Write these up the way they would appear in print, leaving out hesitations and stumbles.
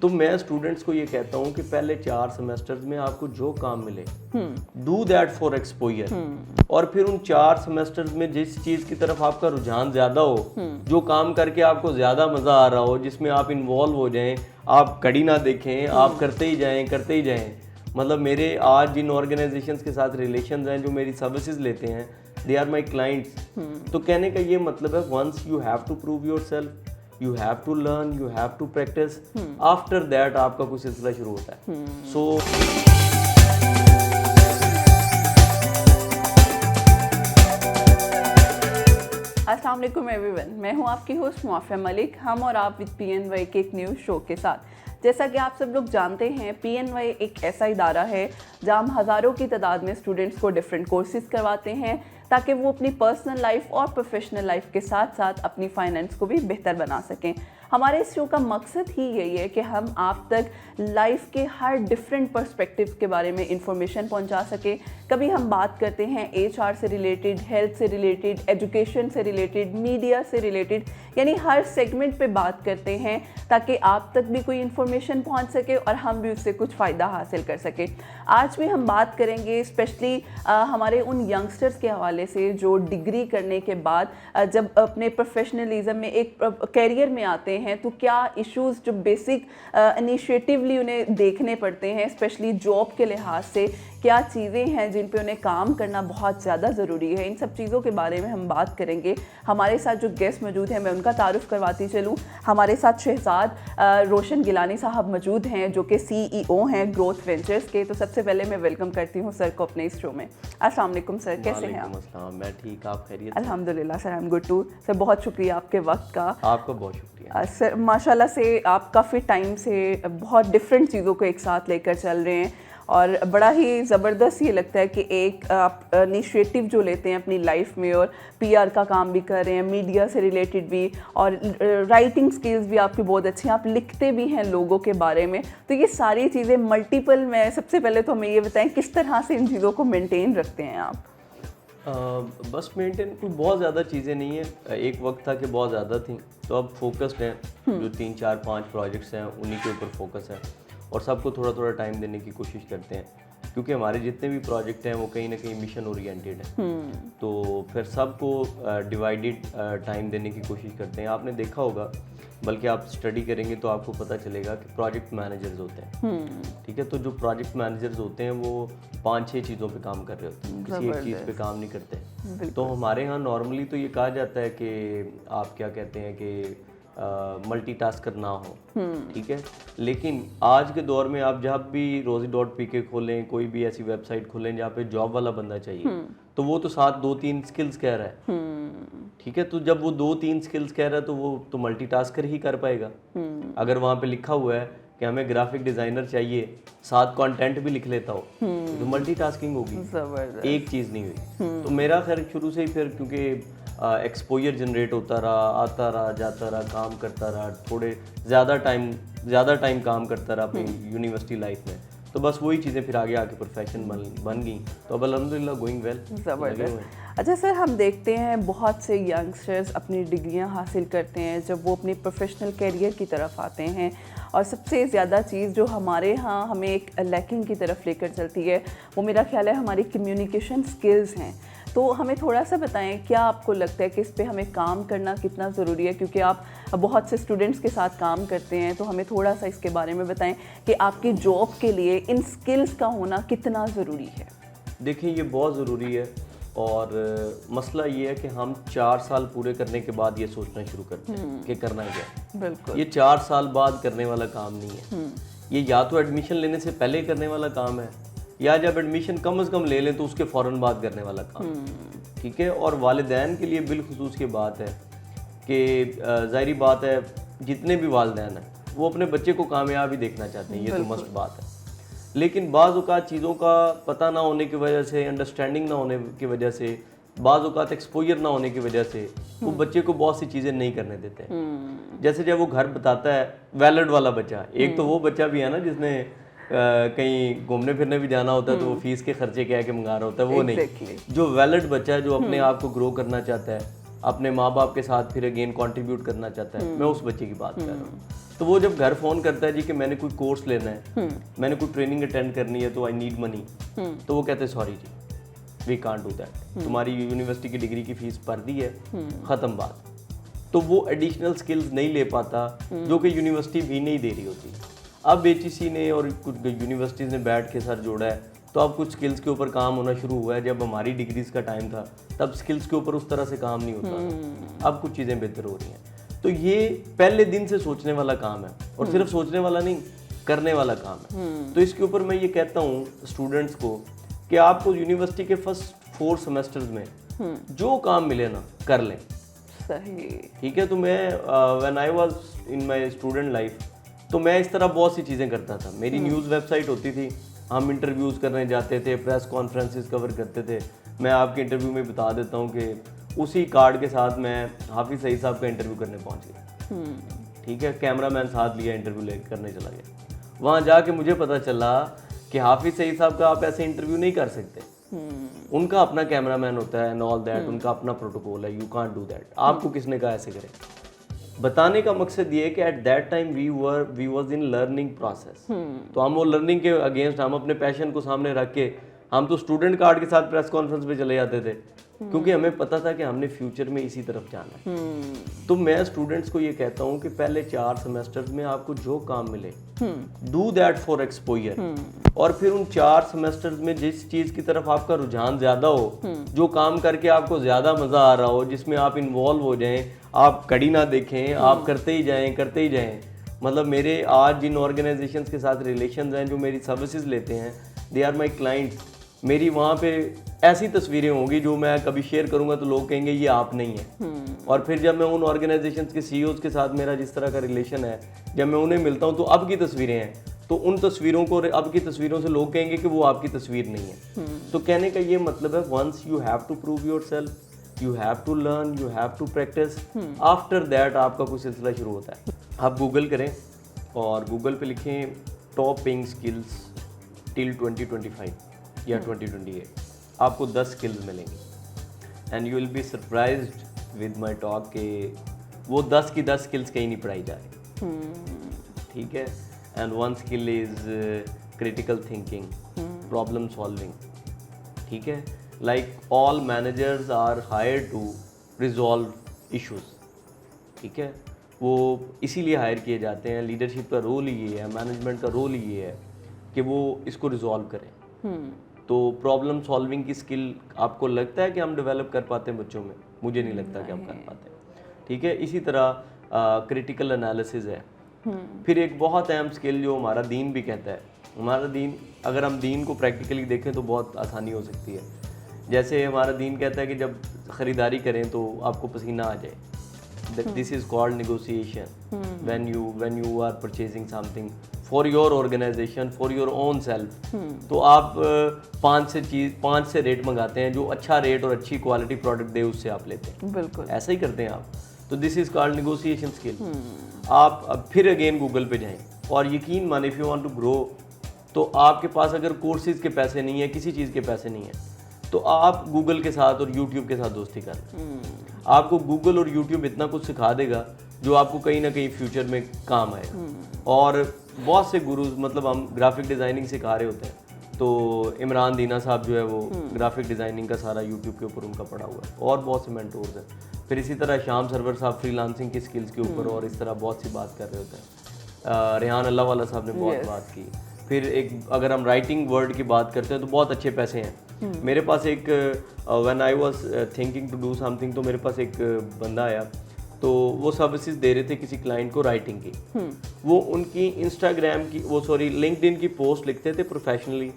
तो मैं स्टूडेंट्स को ये कहता हूँ कि पहले 4 सेमेस्टर्स में आपको जो काम मिले डू दैट फॉर एक्सपोजर, और फिर उन 4 सेमेस्टर्स में जिस चीज़ की तरफ आपका रुझान ज़्यादा हो, जो काम करके आपको ज़्यादा मज़ा आ रहा हो, जिसमें आप इन्वॉल्व हो जाएं, आप घड़ी ना देखें, आप करते ही जाएं। मतलब मेरे आज जिन ऑर्गेनाइजेशंस के साथ रिलेशंस हैं, जो मेरी सर्विसेज लेते हैं, दे आर माई क्लाइंट्स। तो कहने का ये मतलब है, once you have to prove yourself, you have to learn, you have to practise, after that आपका कुछ सिलसिला शुरू होता है। सो अस्सलाम वालेकुम एवरीवन, मैं हूं आपकी होस्ट मुआफिया मलिक। हम और आप विद PNY के एक न्यूज़ शो के साथ। जैसा कि आप सब लोग जानते हैं, PNY एक ऐसा इदारा है जहां हम हज़ारों की तादाद में स्टूडेंट्स को डिफरेंट कोर्सेज करवाते हैं ताकि वो अपनी पर्सनल लाइफ और प्रोफेशनल लाइफ के साथ साथ अपनी फाइनेंस को भी बेहतर बना सकें। हमारे इस शो का मकसद ही यही है कि हम आप तक लाइफ के हर डिफरेंट पर्सपेक्टिव के बारे में इंफॉर्मेशन पहुंचा सके। कभी हम बात करते हैं HR से रिलेटेड, हेल्थ से रिलेटेड, एजुकेशन से रिलेटेड, मीडिया से रिलेटेड, यानी हर सेगमेंट पे बात करते हैं ताकि आप तक भी कोई इन्फॉर्मेशन पहुंच सके और हम भी उससे कुछ फ़ायदा हासिल कर सके। आज भी हम बात करेंगे स्पेशली हमारे उन यंगस्टर्स के हवाले से जो डिग्री करने के बाद जब अपने प्रोफेशनलिज्म में एक कैरियर में आते हैं तो क्या इश्यूज़ जो बेसिक इनिशिएटिवली उन्हें देखने पड़ते हैं, स्पेशली जॉब के लिहाज से क्या चीज़ें हैं जिन पे उन्हें काम करना बहुत ज़्यादा ज़रूरी है। इन सब चीज़ों के बारे में हम बात करेंगे। हमारे साथ जो गेस्ट मौजूद हैं मैं उनका तारुफ करवाती चलूँ। हमारे साथ शहजाद रोशन गिलानी साहब मौजूद हैं जो कि CEO हैं ग्रोथ वेंचर्स के। तो सबसे पहले मैं वेलकम करती हूँ सर को अपने इस शो में। अस्सलाम वालेकुम सर, कैसे हैं आप? मैं ठीक, आप खैरियत? अल्हम्दुलिल्लाह sir, I am good too. Sir बहुत शुक्रिया आपके वक्त का। आपका बहुत शुक्रिया सर। माशाल्लाह से आप काफ़ी टाइम से बहुत डिफरेंट चीज़ों को एक साथ लेकर चल रहे हैं और बड़ा ही ज़बरदस्त ये लगता है कि एक आप इनिशिएटिव जो लेते हैं अपनी लाइफ में और PR का काम भी कर रहे हैं, मीडिया से रिलेटेड भी, और राइटिंग स्किल्स भी आपकी बहुत अच्छी हैं, आप लिखते भी हैं लोगों के बारे में। तो ये सारी चीज़ें मल्टीपल में, सबसे पहले तो हमें ये बताएं किस तरह से इन चीज़ों को मेनटेन रखते हैं आप? बस मेंटेन कोई बहुत ज़्यादा चीज़ें नहीं है। एक वक्त था कि बहुत ज़्यादा थी, तो अब फोकस्ड हैं। जो 3, 4, 5 प्रोजेक्ट्स हैं उन्हीं के ऊपर फोकस है और सबको थोड़ा थोड़ा टाइम देने की कोशिश करते हैं, क्योंकि हमारे जितने भी प्रोजेक्ट हैं वो कहीं ना कहीं मिशन ओरिएंटेड हैं। तो फिर सबको डिवाइडेड टाइम देने की कोशिश करते हैं। आपने देखा होगा, बल्कि आप स्टडी करेंगे तो आपको पता चलेगा कि प्रोजेक्ट मैनेजर्स होते हैं, ठीक है। तो जो प्रोजेक्ट मैनेजर्स होते हैं वो 5-6 चीज़ों पे काम कर रहे होते हैं, किसी एक चीज़ पे काम नहीं करते। तो हमारे यहाँ नॉर्मली तो ये कहा जाता है कि आप क्या कहते हैं कि मल्टीटास्कर ना हो, ठीक है। लेकिन आज के दौर में आप जब भी rosie.pk खोलें, कोई भी ऐसी वेबसाइट खोलें जहाँ पे जॉब वाला बंदा चाहिए, तो वो तो साथ 2-3 स्किल्स कह रहा है, ठीक है। तो जब वो 2-3 स्किल्स कह रहा है तो वो तो मल्टीटास्कर ही कर पाएगा। अगर वहाँ पे लिखा हुआ है कि हमें ग्राफिक डिज़ाइनर चाहिए, साथ कंटेंट भी लिख लेता हो, तो मल्टीटास्किंग होगी, एक चीज़ नहीं हुई। तो मेरा खैर शुरू से ही फिर क्योंकि एक्सपोजर जनरेट होता रहा, आता रहा, जाता रहा, काम करता रहा, थोड़े ज़्यादा टाइम काम करता रहा अपनी यूनिवर्सिटी लाइफ में, तो बस वही चीज़ें फिर आगे आके प्रोफेशन बन गई। तो अब अल्हम्दुलिल्लाह गोइंग वेल। ज़बरदस्त। अच्छा सर, हम देखते हैं बहुत से यंगस्टर्स अपनी डिग्रियां हासिल करते हैं जब वो अपनी प्रोफेशनल कैरियर की तरफ आते हैं, और सबसे ज़्यादा चीज़ जो हमारे यहाँ हमें एक लैकिंग की तरफ लेकर चलती है वो मेरा ख्याल है हमारी कम्युनिकेशन स्किल्स हैं। तो हमें थोड़ा सा बताएं, क्या आपको लगता है कि इस पे हमें काम करना कितना ज़रूरी है? क्योंकि आप बहुत से स्टूडेंट्स के साथ काम करते हैं, तो हमें थोड़ा सा इसके बारे में बताएं कि आपकी जॉब के लिए इन स्किल्स का होना कितना ज़रूरी है। देखिए, ये बहुत ज़रूरी है, और मसला ये है कि हम 4 साल पूरे करने के बाद ये सोचना शुरू करते हैं कि करना है क्या। बिल्कुल, ये 4 साल बाद करने वाला काम नहीं है। ये या तो एडमिशन लेने से पहले करने वाला काम है, या जब एडमिशन कम से कम ले लें तो उसके फ़ौरन बाद करने वाला काम, ठीक है। और वालिदैन के लिए बिलखुसूस की बात है कि ज़ाहिरी बात है, जितने भी वालिदैन हैं वो अपने बच्चे को कामयाब ही देखना चाहते हैं, ये तो मस्ट बात है। लेकिन बाज़ औक़ात चीज़ों का पता ना होने की वजह से, अंडरस्टैंडिंग ना होने की वजह से, बाज़ औक़ात एक्सपोजर ना होने की वजह से वो बच्चे को बहुत सी चीज़ें नहीं करने देते। जैसे जब वो घर बताता है, वैलिड वाला बच्चा, एक तो वो बच्चा भी है ना जिसने कहीं घूमने फिरने भी जाना होता है तो वो फीस के खर्चे क्या के मंगा रहा होता है, वो नहीं। जो वैलिड बच्चा है, जो अपने आप को ग्रो करना चाहता है, अपने माँ बाप के साथ फिर अगेन कंट्रीब्यूट करना चाहता है, मैं उस बच्चे की बात कर रहा हूँ। तो वो जब घर फ़ोन करता है जी कि मैंने कोई कोर्स लेना है, मैंने कोई ट्रेनिंग अटेंड करनी है, तो आई नीड मनी, तो वो कहते हैं sorry ji we can't do that, तुम्हारी यूनिवर्सिटी की डिग्री की फीस भर दी है, ख़त्म बात। तो वो एडिशनल स्किल्स नहीं ले पाता जो कि यूनिवर्सिटी भी नहीं दे रही होती। अब HEC ने और कुछ यूनिवर्सिटीज़ ने बैठ के सर जोड़ा है, तो अब कुछ स्किल्स के ऊपर काम होना शुरू हुआ है। जब हमारी डिग्रीज का टाइम था तब स्किल्स के ऊपर उस तरह से काम नहीं होता था, अब कुछ चीज़ें बेहतर हो रही हैं। तो ये पहले दिन से सोचने वाला काम है, और सिर्फ सोचने वाला नहीं, करने वाला काम है। तो इसके ऊपर मैं ये कहता हूँ स्टूडेंट्स को कि आपको यूनिवर्सिटी के फर्स्ट 4 सेमेस्टर्स में जो काम मिले ना कर लें। सही। ठीक है। तो मैं when I was in my student life, तो मैं इस तरह बहुत सी चीज़ें करता था। मेरी न्यूज़ वेबसाइट होती थी, हम इंटरव्यूज़ करने जाते थे, प्रेस कॉन्फ्रेंसेस कवर करते थे। मैं आपके इंटरव्यू में बता देता हूँ कि उसी कार्ड के साथ मैं हाफिज़ सईद साहब का इंटरव्यू करने पहुँच गया। ठीक है। कैमरामैन साथ लिया, इंटरव्यू ले करने चला गया। वहाँ जाके मुझे पता चला कि हाफिज़ सईद साहब का आप ऐसे इंटरव्यू नहीं कर सकते, उनका अपना कैमरामैन होता है एंड ऑल दैट, उनका अपना प्रोटोकॉल है, यू कांट डू दैट। आपको किसने कहा ऐसे करें? बताने का मकसद ये है कि at that time we was in learning process. तो हम वो लर्निंग के अगेंस्ट, हम अपने पैशन को सामने रख के हम तो स्टूडेंट कार्ड के साथ प्रेस कॉन्फ्रेंस पे चले जाते थे, क्योंकि हमें पता था कि हमने फ्यूचर में इसी तरफ जाना है। तो मैं स्टूडेंट्स को ये कहता हूँ कि पहले 4 सेमेस्टर्स में आपको जो काम मिले डू दैट फॉर एक्सपोजर, और फिर उन 4 सेमेस्टर्स में जिस चीज़ की तरफ आपका रुझान ज़्यादा हो, जो काम करके आपको ज़्यादा मज़ा आ रहा हो, जिसमें आप इन्वॉल्व हो जाएं, आप कड़ी ना देखें, आप करते ही जाएं। मतलब मेरे आज जिन ऑर्गेनाइजेशंस के साथ रिलेशंस हैं, जो मेरी सर्विसेज लेते हैं, दे आर माई क्लाइंट्स। मेरी वहाँ पे ऐसी तस्वीरें होंगी जो मैं कभी शेयर करूँगा तो लोग कहेंगे ये आप नहीं है। और फिर जब मैं उन ऑर्गेनाइजेशंस के CEOs के साथ मेरा जिस तरह का रिलेशन है, जब मैं उन्हें मिलता हूँ तो अब की तस्वीरें हैं, तो उन तस्वीरों को, अब की तस्वीरों से लोग कहेंगे कि वो आपकी तस्वीर नहीं है। तो कहने का ये मतलब है, once you have to prove yourself, you have to learn, you have to practise, after that आपका कोई सिलसिला शुरू होता है। आप गूगल करें और गूगल पे लिखें टॉप पेइंग स्किल्स टिल 2025 या 2028, आपको 10 स्किल्स मिलेंगी and you will be surprised with my talk के वो 10 की 10 स्किल्स कहीं नहीं पढ़ाई जा रही। ठीक है। And one skill is critical thinking, problem solving. ठीक है। Like all managers are hired to resolve issues. ठीक है। वो इसीलिए हायर किए जाते हैं, लीडरशिप का रोल ही ये है, मैनेजमेंट का रोल ही ये है कि वो इसको रिजॉल्व करें। तो प्रॉब्लम सॉल्विंग की स्किल आपको लगता है कि हम डेवलप कर पाते हैं बच्चों में? मुझे नहीं लगता कि हम कर पाते हैं। ठीक है। इसी तरह क्रिटिकल एनालिसिस है। फिर एक बहुत अहम स्किल जो हमारा दीन भी कहता है, हमारा दीन, अगर हम दीन को प्रैक्टिकली देखें तो बहुत आसानी हो सकती है। जैसे हमारा दीन कहता है कि जब ख़रीदारी करें तो आपको पसीना आ जाए, this is called negotiation. When you are purchasing something for your organisation, for your own self, तो आप 5 से रेट मंगाते हैं, जो अच्छा रेट और अच्छी क्वालिटी प्रोडक्ट दे उससे आप लेते हैं। बिल्कुल ऐसा ही करते हैं आप। तो this is called negotiation skill. आप अब फिर अगेन गूगल पे जाएं और यकीन माने, if you want to grow, तो आपके पास अगर कोर्सेज के पैसे नहीं है, किसी चीज़ के पैसे नहीं है, तो आप गूगल के साथ और यूट्यूब के साथ दोस्ती कर लें। आपको गूगल और यूट्यूब इतना कुछ सिखा देगा जो आपको कहीं ना कहीं फ्यूचर में काम आएगा। और बहुत से गुरुज, मतलब हम ग्राफिक डिज़ाइनिंग सिखा रहे होते हैं, तो इमरान दीना साहब जो है वो ग्राफिक डिज़ाइनिंग का सारा यूट्यूब के ऊपर उनका पड़ा हुआ है, और बहुत से मेंटोर्स हैं। फिर इसी तरह शाम सरवर साहब फ्रीलांसिंग की स्किल्स के ऊपर और इस तरह बहुत सी बात कर रहे होते हैं। रेहान अल्लाह वाला साहब ने बहुत बात की। फिर एक अगर हम राइटिंग वर्ड की बात करते हैं तो बहुत अच्छे पैसे हैं। मेरे पास एक when I was thinking to do something, तो मेरे पास एक बंदा आया, तो वो सर्विसेज दे रहे थे किसी क्लाइंट को राइटिंग की। वो उनकी इंस्टाग्राम की, वो सॉरी लिंक्डइन की पोस्ट लिखते थे प्रोफेशनली,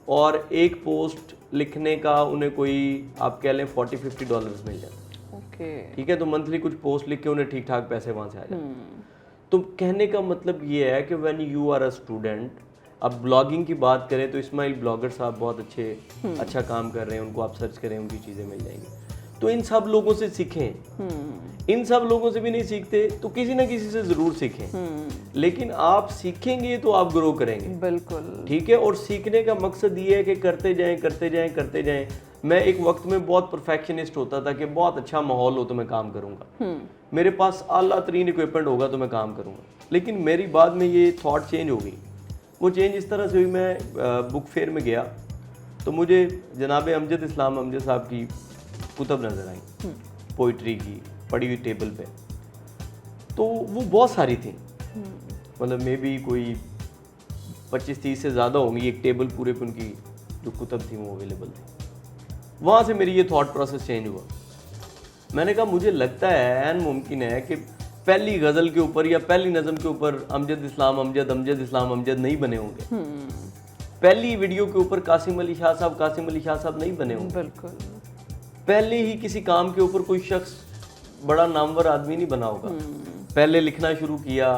और एक पोस्ट लिखने का उन्हें कोई आप कह लें $40-50 मिल जाता। ठीक है। तो मंथली कुछ पोस्ट लिख के उन्हें ठीक ठाक पैसे वहाँ से आ जाते। तो कहने का मतलब ये है कि when you are a student, अब ब्लॉगिंग की बात करें तो इस्माइल ब्लॉगर साहब बहुत अच्छा काम कर रहे हैं, उनको आप सर्च करें, उनकी चीज़ें मिल जाएंगी। तो इन सब लोगों से सीखें। इन सब लोगों से भी नहीं सीखते तो किसी ना किसी से ज़रूर सीखें, लेकिन आप सीखेंगे तो आप ग्रो करेंगे। बिल्कुल। ठीक है। और सीखने का मकसद ये है कि करते जाएं, मैं एक वक्त में बहुत परफेक्शनिस्ट होता था कि बहुत अच्छा माहौल हो तो मैं काम करूँगा, मेरे पास आला तरीन इक्विपमेंट होगा तो मैं काम करूँगा। लेकिन मेरी बाद में ये थॉट चेंज हो गई। वो चेंज इस तरह से हुई, मैं बुक फेयर में गया तो मुझे जनाब अमजद इस्लाम अमजद साहब की कुतब नज़र आई, पोइट्री की पड़ी हुई टेबल पे। तो वो बहुत सारी थी, मतलब मे बी कोई 25-30 से ज़्यादा होंगी, एक टेबल पूरे पे उनकी जो कुतब थी वो अवेलेबल थी। वहाँ से मेरी ये थॉट प्रोसेस चेंज हुआ। मैंने कहा मुझे लगता है ऐन मुमकिन है कि पहली गज़ल के ऊपर या पहली नज़म के ऊपर अमजद इस्लाम अमजद नहीं बने होंगे, पहली वीडियो के ऊपर कासिम अली शाह साहब नहीं बने होंगे, बिल्कुल, पहले ही किसी काम के ऊपर कोई शख्स बड़ा नामवर आदमी नहीं बना होगा। पहले लिखना शुरू किया,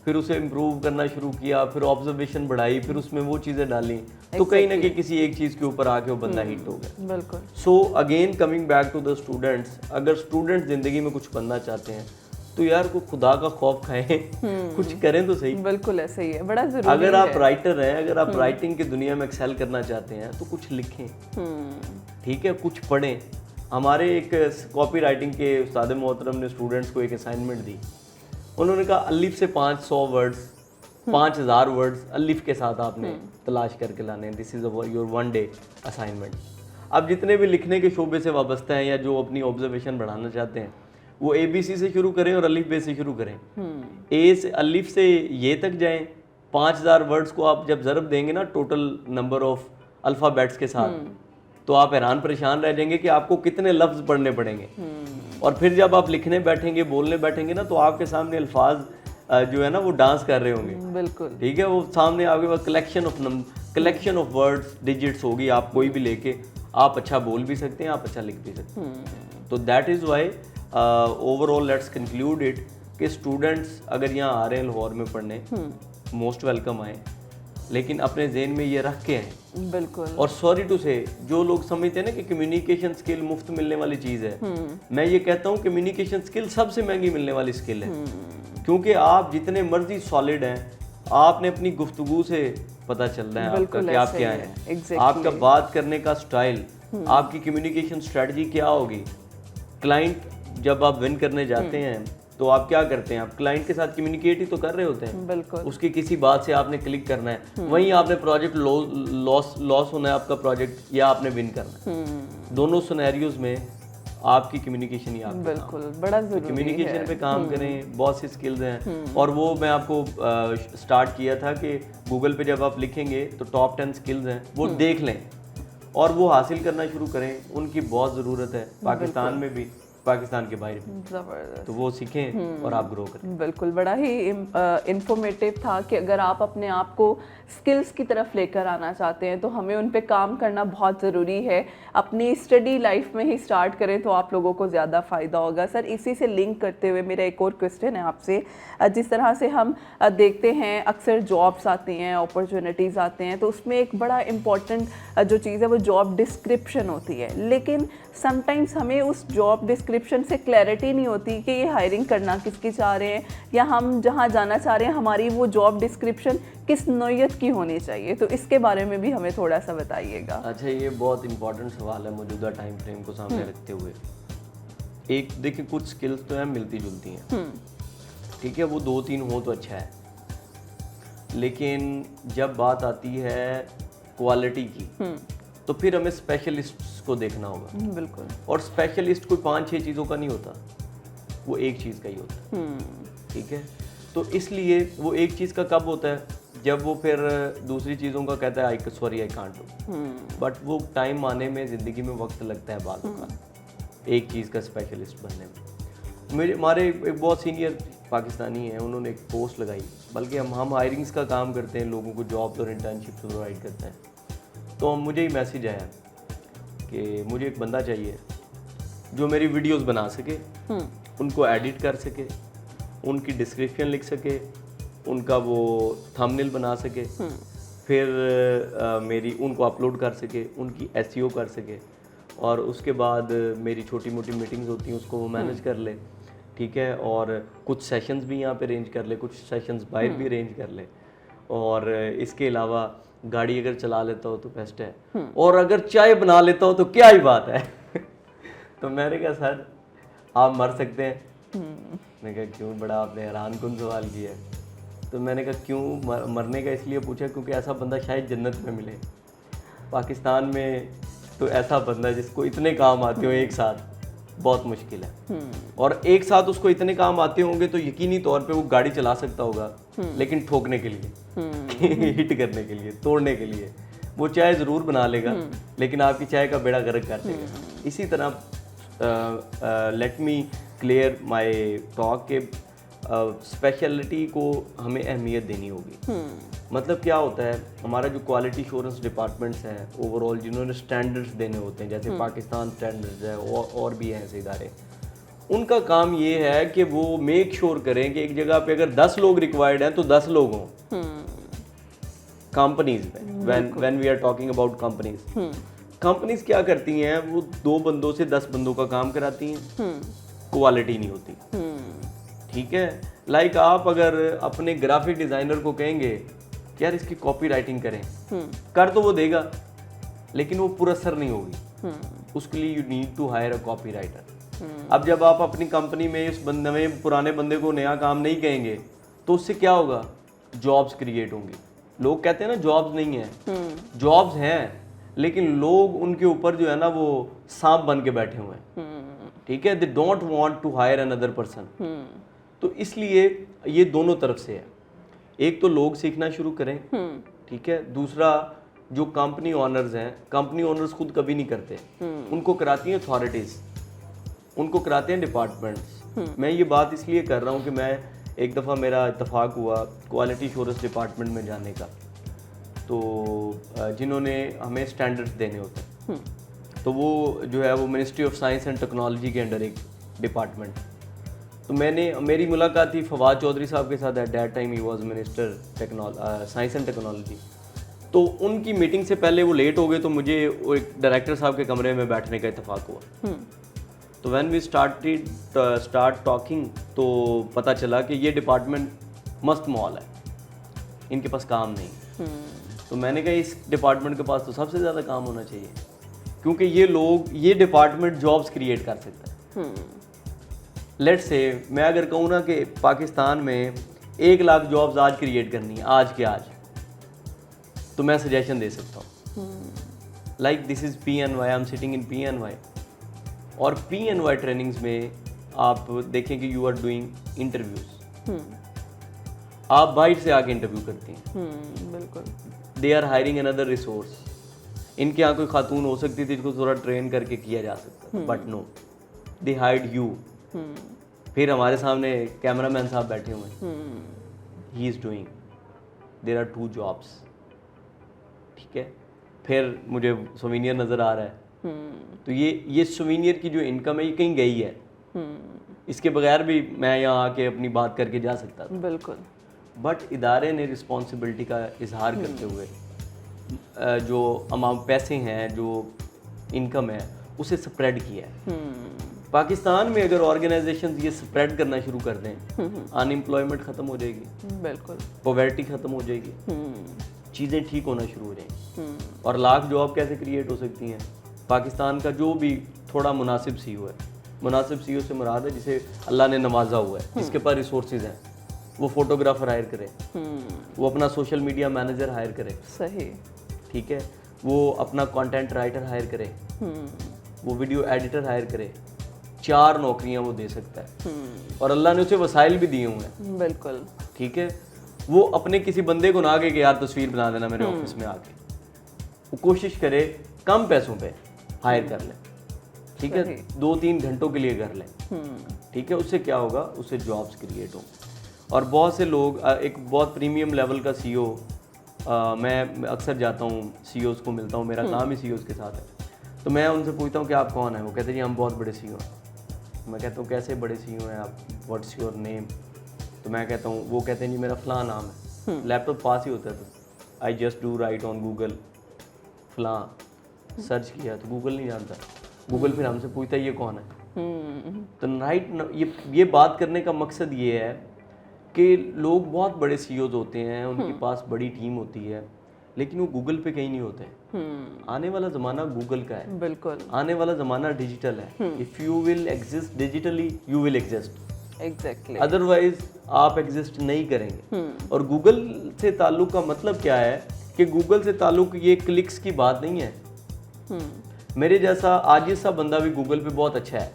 फिर उसे इम्प्रूव करना शुरू किया, फिर ऑब्जर्वेशन बढ़ाई, फिर उसमें वो चीज़ें डाली, तो कहीं ना कहीं किसी एक चीज़ के ऊपर आके वो बंदा हिट हो गया। बिल्कुल। So again coming back to the students, अगर स्टूडेंट ज़िंदगी में कुछ बनना चाहते हैं तो यार को खुदा का खौफ खाएं, कुछ करें तो सही। बिल्कुल ऐसे ही है, बड़ा जरूरी अगर आप राइटर हैं, अगर आप राइटिंग की दुनिया में एक्सेल करना चाहते हैं तो कुछ लिखें, ठीक है, कुछ पढ़ें। हमारे एक कॉपी राइटिंग के उस्ताद मोहतरम ने स्टूडेंट्स को एक असाइनमेंट दी। उन्होंने कहा अलिफ से 500 वर्ड्स 5000 वर्ड्स अलिफ के साथ आपने तलाश करके लाने, this is your 1 day assignment. आप जितने भी लिखने के शोबे से वाबस्ता हैं या जो अपनी ऑब्जर्वेशन बढ़ाना चाहते हैं, वो ABC से शुरू करें और अलिफ बे से शुरू करें। ए से अलिफ से ये तक जाएं, 5000 वर्ड्स को आप जब ज़रब देंगे ना टोटल नंबर ऑफ अल्फ़ाबेट्स के साथ, तो आप हैरान परेशान रह जाएंगे कि आपको कितने लफ्ज़ पढ़ने पड़ेंगे। और फिर जब आप लिखने बैठेंगे, बोलने बैठेंगे ना, तो आपके सामने अल्फाज जो है ना वो डांस कर रहे होंगे। बिल्कुल, ठीक है, वो सामने आपके पास कलेक्शन ऑफ वर्ड्स, डिजिट्स होगी, आप कोई भी लेके आप अच्छा बोल भी सकते हैं, आप अच्छा लिख भी सकते हैं। तो that is why overall let's conclude it कि स्टूडेंट्स अगर यहाँ आ रहे हैं लाहौर में पढ़ने, मोस्ट वेलकम आए, लेकिन अपने जहन में ये रख के आए। बिल्कुल। और सॉरी टू से, जो लोग समझते हैं ना कि कम्युनिकेशन स्किल मुफ्त मिलने वाली चीज़ है, मैं ये कहता हूँ कम्युनिकेशन स्किल सबसे महंगी मिलने वाली स्किल है। क्योंकि आप जितने मर्जी सॉलिड हैं, आपने अपनी गुफ्तगू से पता चल रहा है आपका कि आप क्या हैं, आपका बात करने का स्टाइल, आपकी कम्युनिकेशन स्ट्रेटजी क्या होगी। क्लाइंट जब आप विन करने जाते हैं तो आप क्या करते हैं, आप क्लाइंट के साथ कम्युनिकेट ही तो कर रहे होते हैं। बिल्कुल। उसकी किसी बात से आपने क्लिक करना है, वहीं आपने प्रोजेक्ट लॉस होना है आपका प्रोजेक्ट, या आपने विन करना है। दोनों सिनेरियोज में आपकी कम्युनिकेशन ही आपका बिल्कुल बड़ा जरूरी है। कम्युनिकेशन पे काम करें, बहुत सी स्किल्स हैं। और वो मैं आपको स्टार्ट किया था कि गूगल पे जब आप लिखेंगे तो टॉप 10 स्किल्स हैं, वो देख लें और वो हासिल करना शुरू करें। उनकी बहुत ज़रूरत है, पाकिस्तान में भी, पाकिस्तान के बाहर भी। ज़बरदस्त। तो वो सीखें और आप ग्रो करें। बिल्कुल, बड़ा ही इंफॉर्मेटिव था कि अगर आप अपने आप को स्किल्स की तरफ लेकर आना चाहते हैं तो हमें उन पे काम करना बहुत ज़रूरी है। अपनी स्टडी लाइफ में ही स्टार्ट करें तो आप लोगों को ज़्यादा फ़ायदा होगा। सर, इसी से लिंक करते हुए मेरा एक और क्वेश्चन है आपसे। जिस तरह से हम देखते हैं अक्सर जॉब्स आती हैं, अपॉर्चुनिटीज़ आते हैं, तो उसमें एक बड़ा इम्पॉर्टेंट जो चीज़ है वो जॉब डिस्क्रिप्शन होती है। लेकिन समटाइम्स हमें उस जॉब डिस्क्रिप्शन से क्लैरिटी नहीं होती कि ये हायरिंग करना किसकी चाह रहे हैं, या हम जहाँ जाना चाह रहे हैं हमारी वो जॉब डिस्क्रिप्शन किस नौयत की होनी चाहिए। तो इसके बारे में भी हमें थोड़ा सा बताइएगा। अच्छा, ये बहुत इंपॉर्टेंट सवाल है मौजूदा टाइम फ्रेम को सामने रखते हुए। एक देखिए, कुछ स्किल्स तो हैं मिलती जुलती हैं, ठीक है, वो 2-3 हो तो अच्छा है, लेकिन जब बात आती है क्वालिटी की तो फिर हमें स्पेशलिस्ट्स को देखना होगा। बिल्कुल। और स्पेशलिस्ट कोई 5-6 चीज़ों का नहीं होता, वो एक चीज़ का ही होता है, ठीक है। तो इसलिए वो एक चीज़ का कब होता है, जब वो फिर दूसरी चीज़ों का कहता है आई कांट डू। बट वो टाइम आने में, ज़िंदगी में वक्त लगता है बातों का, एक चीज़ का स्पेशलिस्ट बनने में। हमारे एक बहुत सीनियर पाकिस्तानी हैं, उन्होंने एक पोस्ट लगाई, बल्कि हम हायरिंग्स का काम करते हैं, लोगों को जॉब्स और इंटर्नशिप प्रोवाइड करते हैं। तो मुझे ही मैसेज आया कि मुझे एक बंदा चाहिए जो मेरी वीडियोस बना सके, उनको एडिट कर सके, उनकी डिस्क्रिप्शन लिख सके, उनका वो थंबनेल बना सके, फिर मेरी उनको अपलोड कर सके, उनकी SEO कर सके, और उसके बाद मेरी छोटी मोटी मीटिंग्स होती हैं उसको वो मैनेज कर ले, ठीक है। और कुछ सेशंस भी यहाँ पे अरेंज कर ले, कुछ सेशंस बाहर भी अरेंज कर ले, और इसके अलावा गाड़ी अगर चला लेता हो तो बेस्ट है, और अगर चाय बना लेता हो तो क्या ही बात है। तो मैंने कहा सर आप मर सकते हैं। मैंने कहा क्यों, बड़ा आपने हैरान कुन सवाल किया है। तो मैंने कहा क्यों मरने का इसलिए पूछा क्योंकि ऐसा बंदा शायद जन्नत में मिले। पाकिस्तान में तो ऐसा बंदा जिसको इतने काम आते हो एक साथ बहुत मुश्किल है। और एक साथ उसको इतने काम आते होंगे तो यकीनी तौर पे वो गाड़ी चला सकता होगा, लेकिन ठोकने के लिए, हिट करने के लिए, तोड़ने के लिए वो चाय ज़रूर बना लेगा, लेकिन आपकी चाय का बेड़ा गर्क कर देगा। इसी तरह let me clear my talk के स्पेशलिटी को हमें अहमियत देनी होगी। मतलब क्या होता है, हमारा जो क्वालिटी एश्योरेंस डिपार्टमेंट्स हैं ओवरऑल, जिन्होंने स्टैंडर्ड्स देने होते हैं, जैसे पाकिस्तान स्टैंडर्ड्स है और भी हैं ऐसे इदारे, उनका काम ये है कि वो मेक श्योर करें कि एक जगह पे अगर 10 लोग रिक्वायर्ड हैं तो 10 लोग हों। कंपनीज में when we are talking about companies क्या करती हैं, वो 2 बंदों से 10 बंदों का काम कराती हैं, क्वालिटी नहीं होती। ठीक है, लाइक आप अगर अपने ग्राफिक डिजाइनर को कहेंगे कि यार इसकी कॉपी राइटिंग करें, कर तो वो देगा लेकिन वो पुरअसर नहीं होगी। उसके लिए you need to hire a copy writer. अब जब आप अपनी कंपनी में इस बंदे में पुराने बंदे को नया काम नहीं कहेंगे तो उससे क्या होगा, जॉब्स क्रिएट होंगी। लोग कहते हैं ना जॉब्स नहीं है, जॉब्स हैं लेकिन लोग उनके ऊपर जो है ना वो सांप बन के बैठे हुए हैं। ठीक है, they don't want to hire another person. तो इसलिए ये दोनों तरफ से है, एक तो लोग सीखना शुरू करें, ठीक है, दूसरा जो कंपनी ओनर्स हैं, कंपनी ओनर्स खुद कभी नहीं करते, उनको कराती हैं अथॉरिटीज, उनको कराते हैं डिपार्टमेंट्स। मैं ये बात इसलिए कर रहा हूँ कि मैं एक दफ़ा मेरा इत्तेफाक हुआ क्वालिटी एश्योरेंस डिपार्टमेंट में जाने का, तो जिन्होंने हमें स्टैंडर्ड्स देने होते हैं, तो वो जो है वो ministry of science and technology के अंडर एक डिपार्टमेंट। तो मेरी मुलाकात थी फवाद चौधरी साहब के साथ, eight that time he was minister science and technology. तो उनकी मीटिंग से पहले वो लेट हो गए, तो मुझे वो एक डायरेक्टर साहब के कमरे में बैठने का इत्तेफाक हुआ। तो व्हेन वी स्टार्ट टॉकिंग, तो पता चला कि ये डिपार्टमेंट मस्त मॉल है, इनके पास काम नहीं। तो मैंने कहा इस डिपार्टमेंट के पास तो सबसे ज़्यादा काम होना चाहिए, क्योंकि ये डिपार्टमेंट जॉब्स क्रिएट कर सकता है। लेट्स से मैं अगर कहूँ ना कि पाकिस्तान में 1 लाख जॉब्स आज क्रिएट करनी है, आज के आज, तो मैं सजेशन दे सकता हूँ। Like this is PNY, I am sitting in PNY। और PNY ट्रेनिंग्स में आप देखें कि यू आर डूइंग इंटरव्यूज, आप बाहर से आके इंटरव्यू करते हैं। बिल्कुल। They are hiring another resource. इनके यहाँ कोई खातून हो सकती थी जिसको थोड़ा ट्रेन करके किया जा सकता था, but no, they hired you. फिर हमारे सामने कैमरामैन साहब बैठे हुए हैं, he is doing, there are 2 jobs. ठीक है, फिर मुझे सोवीनियर नज़र आ रहा है, तो ये सोवीनियर की जो इनकम है ये कहीं गई है, इसके बगैर भी मैं यहाँ आके अपनी बात करके जा सकता था। बिल्कुल। बट इदारे ने रिस्पॉन्सिबिलिटी का इजहार करते हुए जो अमाउंट पैसे हैं, जो इनकम है, उसे स्प्रेड किया है। पाकिस्तान में अगर ऑर्गेनाइजेशन ये स्प्रेड करना शुरू कर दें, अनएम्प्लॉयमेंट ख़त्म हो जाएगी, बिल्कुल, पॉवर्टी ख़त्म हो जाएगी, चीज़ें ठीक होना शुरू हो जाएंगी। और लाख जॉब कैसे क्रिएट हो सकती हैं? पाकिस्तान का जो भी थोड़ा मुनासिब CEO है, मुनासिब CEO से मुराद है जिसे अल्लाह ने नवाजा हुआ है, जिसके पास रिसोर्सेज हैं, वो फोटोग्राफर हायर करे, वो अपना सोशल मीडिया मैनेजर हायर करे, सही, ठीक है, वो अपना कंटेंट राइटर हायर करे, वो वीडियो एडिटर हायर करे, 4 नौकरियां वो दे सकता है। और अल्लाह ने उसे वसाइल भी दिए हुए हैं। बिल्कुल, ठीक है, वो अपने किसी बंदे को ना आगे कि यार तस्वीर बना देना मेरे ऑफिस में आके, वो कोशिश करे कम पैसों पे हायर कर ले, ठीक है, 2-3 घंटों के लिए कर ले, ठीक है, उससे क्या होगा, उससे जॉब्स क्रिएट होंगे। और बहुत से लोग, एक बहुत प्रीमियम लेवल का CEO, मैं अक्सर जाता हूँ CEOs को मिलता हूँ, मेरा काम ही CEOs के साथ है, तो मैं उनसे पूछता हूँ कि आप कौन हैं? वो कहते हैं जी हम बहुत बड़े CEO हैं। मैं कहता हूँ कैसे बड़े CEO हैं आप, व्हाट्स योर नेम? तो मैं कहता हूँ, वो कहते हैं जी मेरा फ़लाँ नाम है, लैपटॉप पास ही होता है, तो I just do write on Google फ़लाँ, सर्च किया तो गूगल नहीं जानता, गूगल फिर हमसे पूछता है ये कौन है। तो राइट, ये बात करने का मकसद ये है कि लोग बहुत बड़े सीईओज होते हैं, उनके पास बड़ी टीम होती है, लेकिन वो गूगल पे कहीं नहीं होते। आने वाला ज़माना गूगल का है, बिल्कुल, आने वाला ज़माना डिजिटल है। If you will exist digitally you will exist, exactly, otherwise आप एग्जिस्ट नहीं करेंगे। और गूगल से ताल्लुक का मतलब क्या है कि गूगल से ताल्लुक ये क्लिक्स की बात नहीं है। मेरे जैसा आजिज़ सा बंदा भी गूगल पे बहुत अच्छा है।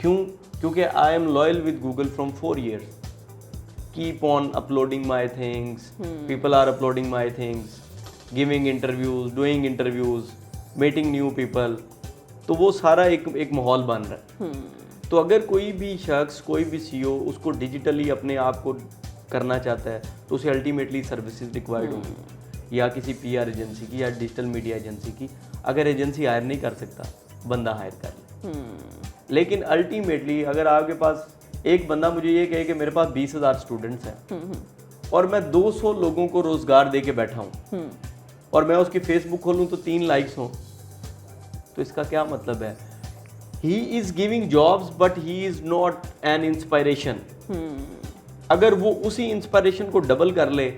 क्यों? क्योंकि I am loyal with Google from 4 years. Keep on uploading my things, people are uploading my things, giving interviews, doing interviews, meeting new people. तो वो सारा एक माहौल बन रहा है। तो अगर कोई भी शख्स, कोई भी सीईओ उसको डिजिटली अपने आप को करना चाहता है तो उसे अल्टीमेटली सर्विसेज रिक्वायर्ड होगी, या किसी पीआर एजेंसी की या डिजिटल मीडिया एजेंसी की। अगर एजेंसी हायर नहीं कर सकता, बंदा हायर कर ले। लेकिन अल्टीमेटली अगर आपके पास एक बंदा मुझे ये कहे कि मेरे पास 20,000 स्टूडेंट्स हैं और मैं 200 लोगों को रोजगार दे के बैठा हूँ और मैं उसकी फेसबुक खोलूँ तो 3 लाइक्स हों, तो इसका क्या मतलब है? He is giving jobs but he is not an inspiration. अगर वो उसी इंस्पायरेशन को डबल कर ले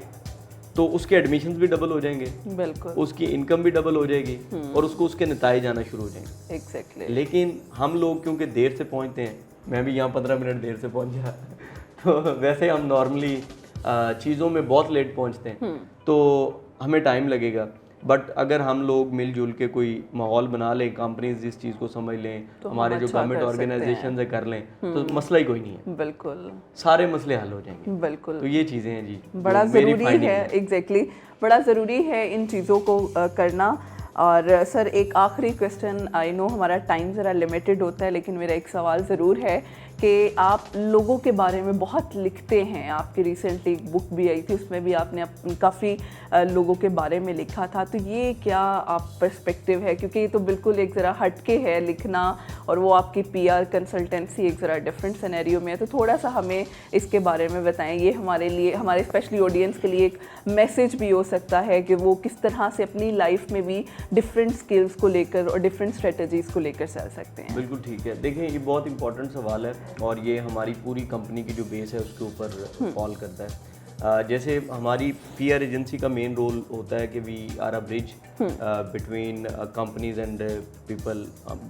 तो उसके एडमिशन्स भी डबल हो जाएंगे, बिल्कुल, उसकी इनकम भी डबल हो जाएगी और उसको उसके नताइज आना शुरू हो जाएंगे। एग्जैक्टली। लेकिन हम लोग क्योंकि देर से पहुंचते हैं, मैं भी यहाँ 15 मिनट देर से पहुंच गया तो वैसे हम नॉर्मली चीज़ों में बहुत लेट पहुंचते हैं, तो हमें टाइम लगेगा। बट अगर हम लोग मिलजुल के कोई माहौल बना लें, कंपनीज इस चीज़ को समझ लें, तो हमारे जो गवर्नमेंट ऑर्गेनाइजेशन है कर लें, तो मसला ही कोई नहीं है, बिल्कुल सारे मसले हल हो जाएंगे। बिल्कुल, तो ये चीज़ें हैं जी, बड़ा ज़रूरी है। एग्जैक्टली, बड़ा ज़रूरी है इन चीज़ों को करना। और सर एक आखिरी क्वेश्चन, आई नो हमारा टाइम ज़रा लिमिटेड होता है, लेकिन मेरा एक सवाल ज़रूर है कि आप लोगों के बारे में बहुत लिखते हैं। आपकी रिसेंटली एक बुक भी आई थी, उसमें भी आपने काफ़ी लोगों के बारे में लिखा था। तो ये क्या आप पर्सपेक्टिव है, क्योंकि ये तो बिल्कुल एक ज़रा हटके है लिखना, और वो आपकी पीआर कंसल्टेंसी एक ज़रा डिफरेंट सिनेरियो में है। तो थोड़ा सा हमें इसके बारे में बताएं। ये हमारे लिए, हमारे स्पेशली ऑडियंस के लिए एक मैसेज भी हो सकता है कि वो किस तरह से अपनी लाइफ में भी डिफरेंट स्किल्स को लेकर और डिफरेंट स्ट्रेटजीज़ को लेकर चल सकते हैं। बिल्कुल ठीक है। देखिए ये बहुत इंपॉर्टेंट सवाल है और ये हमारी पूरी कंपनी की जो बेस है उसके ऊपर फॉल करता है। जैसे हमारी पीआर एजेंसी का मेन रोल होता है कि we are a bridge between companies and people.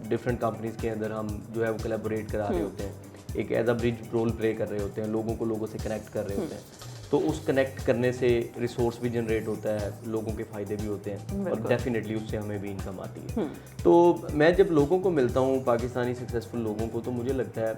Different companies के अंदर हम जो है वो कोलैबोरेट करा रहे होते हैं, एक as a bridge role play कर रहे होते हैं, लोगों को लोगों से कनेक्ट कर रहे होते हैं। तो उस कनेक्ट करने से रिसोर्स भी जनरेट होता है, लोगों के फ़ायदे भी होते हैं और डेफिनेटली उससे हमें भी इनकम आती है। तो मैं जब लोगों को मिलता हूँ, पाकिस्तानी सक्सेसफुल लोगों को, तो मुझे लगता है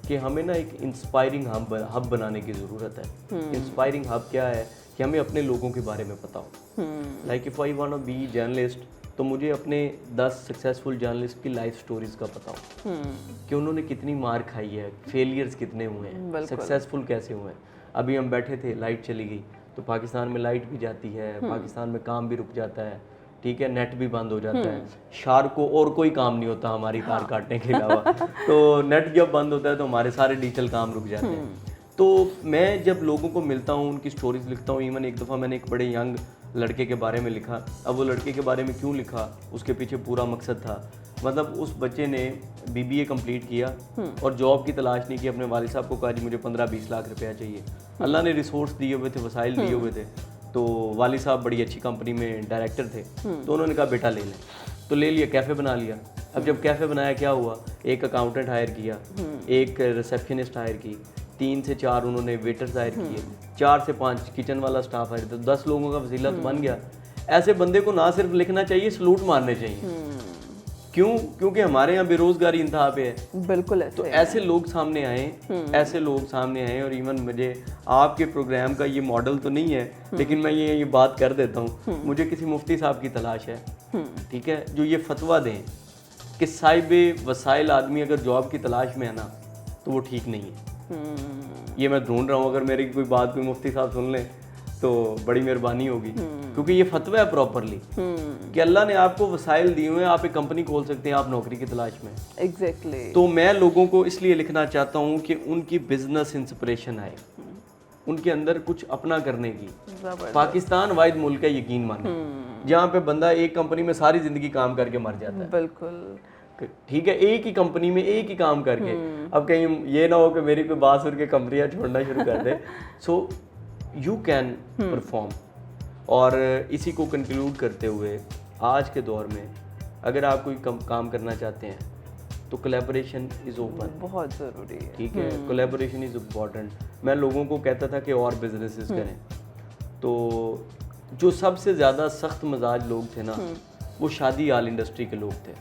कि हमें ना एक इंस्पायरिंग हब बनाने की ज़रूरत है। इंस्पायरिंग हब क्या है कि हमें अपने लोगों के बारे में पता हो। Like if I want to be journalist, तो मुझे अपने 10 सक्सेसफुल जर्नलिस्ट की लाइफ स्टोरीज़ का पता हो कि उन्होंने कितनी मार खाई है, फेलियर्स कितने हुए हैं, सक्सेसफुल कैसे हुए हैं। अभी हम बैठे थे, लाइट चली गई, तो पाकिस्तान में लाइट भी जाती है, पाकिस्तान में काम भी रुक जाता है, ठीक है, नेट भी बंद हो जाता है। शार्क को और कोई काम नहीं होता हमारी तार काटने के अलावा। तो नेट जब बंद होता है तो हमारे सारे डिजिटल काम रुक जाते हैं। तो मैं जब लोगों को मिलता हूँ, उनकी स्टोरीज लिखता हूँ। इवन एक दफ़ा मैंने एक बड़े यंग लड़के के बारे में लिखा। अब वो लड़के के बारे में क्यों लिखा, उसके पीछे पूरा मकसद था। मतलब उस बच्चे ने BBA कंप्लीट किया और जॉब की तलाश नहीं की। अपने वालिद साहब को कहा जी मुझे 15-20 लाख रुपया चाहिए। अल्लाह ने रिसोर्स दिए हुए थे, वसाइल दिए हुए थे। तो वालिद साहब बड़ी अच्छी कंपनी में डायरेक्टर थे, तो उन्होंने कहा बेटा ले लें। तो ले लिया, कैफ़े बना लिया। अब जब कैफ़े बनाया क्या हुआ, एक अकाउंटेंट हायर किया, एक रिसेप्शनिस्ट हायर की, 3 से 4 उन्होंने वेटर्स हायर किए, 4 से 5 किचन वाला स्टाफ हायर, तो 10 लोगों का वसीला तो बन गया। ऐसे बंदे को ना सिर्फ लिखना चाहिए, सलूट मारने चाहिए। क्यों? क्योंकि हमारे यहाँ बेरोजगारी इंतहा पे है। बिल्कुल तो ऐसे लोग सामने आए, ऐसे लोग सामने आए। और इवन मुझे आपके प्रोग्राम का ये मॉडल तो नहीं है, लेकिन मैं ये बात कर देता हूँ, मुझे किसी मुफ्ती साहब की तलाश है, ठीक है, जो ये फतवा दें कि साहिब वसाइल आदमी अगर जॉब की तलाश में है ना तो वो ठीक नहीं है। ये मैं ढूंढ रहा हूँ, अगर मेरी कोई बात कोई मुफ्ती साहब सुन लें तो बड़ी मेहरबानी होगी, क्योंकि ये फतवा है प्रॉपरली कि अल्लाह ने आपको वसाइल दिए हुए हैं, आप एक कंपनी खोल सकते हैं, आप नौकरी की तलाश में। एग्जैक्टली। तो मैं लोगों को इसलिए लिखना चाहता हूँ कि उनकी बिजनेस इंस्पिरेशन आए, उनके अंदर कुछ अपना करने की। पाकिस्तान वाहिद मुल्क है, यकीन माने, जहाँ पे बंदा एक कंपनी में सारी जिंदगी काम करके मर जाता है। बिल्कुल ठीक है, एक ही कंपनी में एक ही काम करके, अब कहीं ये ना हो कि मेरी कोई बात सुन के कंपनियां छोड़ना शुरू कर दे। So you can perform. और इसी को कंक्लूड करते हुए आज के दौर में अगर आप कोई काम करना चाहते हैं तो कोलैबोरेशन इज़ ओपन, बहुत ज़रूरी है। ठीक है, कोलैबोरेशन इज़ इम्पॉर्टेंट। मैं लोगों को कहता था कि और बिजनेसेस करें, तो जो सबसे ज़्यादा सख्त मजाज लोग थे ना वो शादी हाल इंडस्ट्री के लोग थे।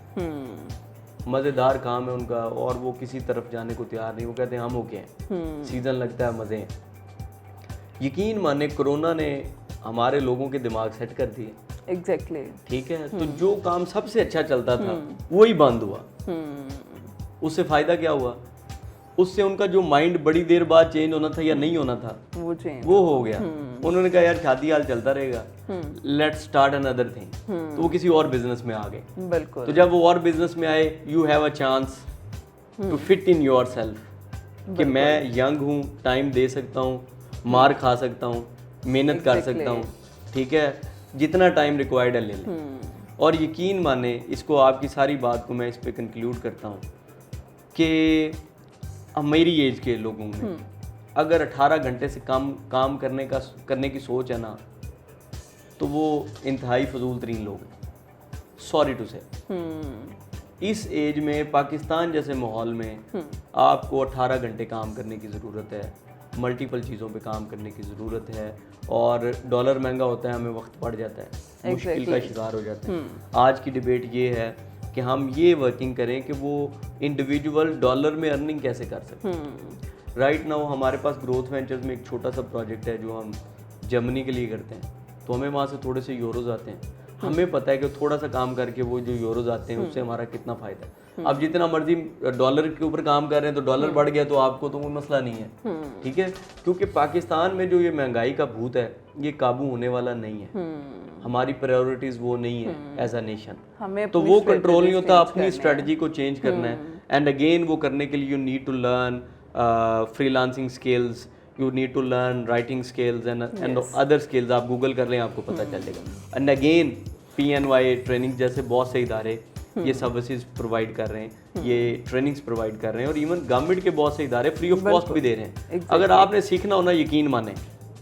मज़ेदार काम है उनका और वो किसी तरफ जाने को तैयार नहीं, वो कहते हैं हम ओके हैं, सीज़न लगता है, मज़े हैं। यकीन माने कोरोना ने हमारे लोगों के दिमाग सेट कर दिए। एग्जैक्टली ठीक है, तो जो काम सबसे अच्छा चलता था वही बंद हुआ। उससे फ़ायदा क्या हुआ? उससे उनका जो माइंड बड़ी देर बाद चेंज होना था या नहीं होना था वो हो गया। उन्होंने कहा यार शादी हाल चलता रहेगा, लेट्स स्टार्ट अनदर थिंग। तो वो किसी और बिजनेस में आ गए। बिल्कुल। तो जब वो और बिजनेस में आए, you have a chance to fit in yourself कि मैं यंग हूँ, टाइम दे सकता हूँ, मार खा सकता हूँ, मेहनत कर सकता हूँ, ठीक है, जितना टाइम रिक्वायर्ड है ले लें। और यकीन माने, इसको आपकी सारी बात को मैं इस पे कंक्लूड करता हूँ कि मेरी एज के लोगों में अगर 18 घंटे से कम काम करने की सोच है ना, तो वो इंतहाई फजूल तरीन लोग हैं, सॉरी टू से। इस एज में पाकिस्तान जैसे माहौल में आपको 18 घंटे काम करने की ज़रूरत है, मल्टीपल चीज़ों पे काम करने की ज़रूरत है। और डॉलर महंगा होता है, हमें वक्त पड़ जाता है, मुश्किल का शिकार हो जाते हैं। आज की डिबेट ये है कि हम ये वर्किंग करें कि वो इंडिविजुअल डॉलर में अर्निंग कैसे कर सकते। राइट नाउ हमारे पास ग्रोथ वेंचर्स में एक छोटा सा प्रोजेक्ट है जो हम जर्मनी के लिए करते हैं, तो हमें वहाँ से थोड़े से यूरोज आते हैं। हमें पता है कि थोड़ा सा काम करके वो जो यूरोज आते हैं उससे हमारा कितना फ़ायदा है। अब जितना मर्जी डॉलर के ऊपर काम कर रहे हैं तो डॉलर बढ़ गया तो आपको तो कोई मसला नहीं है, ठीक है, क्योंकि पाकिस्तान में जो ये महंगाई का भूत है ये काबू होने वाला नहीं है। हमारी प्रायोरिटीज वो नहीं है एज अ नेशन, तो वो कंट्रोल नहीं होता, अपनी स्ट्रेटजी को चेंज करना है। एंड अगेन वो करने के लिए you need to learn freelancing skills, you need to learn writing skills and other skills. आप गूगल कर लें, आपको पता चलेगा। एंड अगेन PNY ट्रेनिंग जैसे बहुत से इदारे ये सर्विसेज प्रोवाइड कर रहे हैं, ये ट्रेनिंग्स प्रोवाइड कर रहे हैं, और इवन गवर्नमेंट के बहुत से इदारे फ्री ऑफ कॉस्ट भी दे रहे हैं। अगर आपने सीखना हो ना, यकीन माने,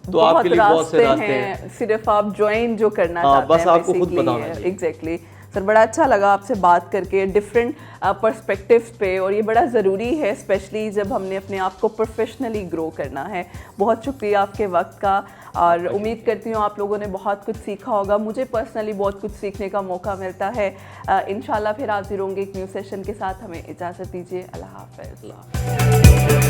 तो आपके लिए बहुत से रास्ते हैं, सिर्फ आप ज्वाइन जो करना चाहते हैं बस आपको खुद पता होना चाहिए। एग्जैक्टली सर, बड़ा अच्छा लगा आपसे बात करके डिफरेंट पर्सपेक्टिव्स पे, और ये बड़ा ज़रूरी है स्पेशली जब हमने अपने आप को प्रोफेशनली ग्रो करना है। बहुत शुक्रिया आपके वक्त का, और उम्मीद करती हूँ आप लोगों ने बहुत कुछ सीखा होगा। मुझे पर्सनली बहुत कुछ सीखने का मौका मिलता है। इंशाल्लाह फिर हाजिर होंगे एक न्यू सेशन के साथ। हमें इजाज़त दीजिए। अल्लाह हाफ़िज़।